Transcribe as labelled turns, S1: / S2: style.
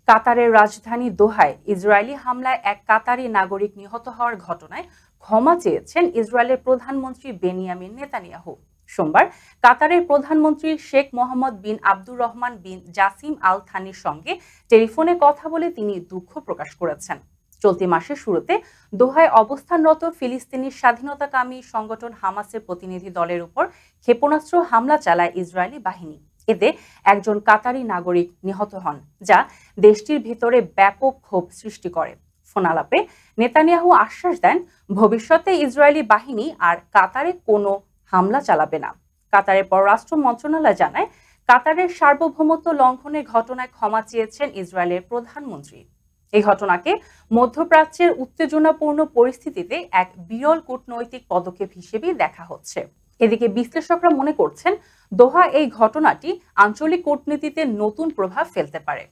S1: কাতারের রাজধানী দোহায় ইসরায়েলি হামলায় এক কাতারি নাগরিক নিহত হওয়ার ঘটনায় ক্ষমা চেয়েছেন ইসরায়েলের প্রধানমন্ত্রী বেনিয়ামিন নেতানিয়াহু। সোমবার কাতারের প্রধানমন্ত্রী শেখ মোহাম্মদ বিন আব্দুর রহমান বিন জাসিম আল থানির সঙ্গে টেলিফোনে কথা বলে তিনি দুঃখ প্রকাশ করেছেন। চলতি মাসের শুরুতে দোহায় অবস্থানরত ফিলিস্তিনি স্বাধীনতাকামী সংগঠন হামাসের প্রতিনিধি দলের উপর ক্ষেপণাস্ত্র হামলা চালায় ইসরায়েলি বাহিনী। এতে একজন কাতারি নাগরিক নিহত হন, যা দেশটির ভিতরে ব্যাপক ক্ষোভ সৃষ্টি করে। ফোনালাপে নেতানিয়াহু আশ্বাস দেন, ভবিষ্যতে ইসরায়েলি বাহিনী আর কাতারে কোনো হামলা চালাবে না। কাতারের পররাষ্ট্র মন্ত্রণালয় জানায়, কাতারের সার্বভৌমত্ব লঙ্ঘনের ঘটনায় ক্ষমা চেয়েছেন ইসরায়েলের প্রধানমন্ত্রী। এই ঘটনাকে মধ্যপ্রাচ্যের উত্তেজনাপূর্ণ পরিস্থিতিতে এক বিরল কূটনৈতিক পদক্ষেপ হিসেবেই দেখা হচ্ছে। এদিকে বিশ্লেষকরা মনে করছেন, দোহা এই ঘটনাটি আঞ্চলিক কূটনীতিতে নতুন প্রভাব ফেলতে পারে।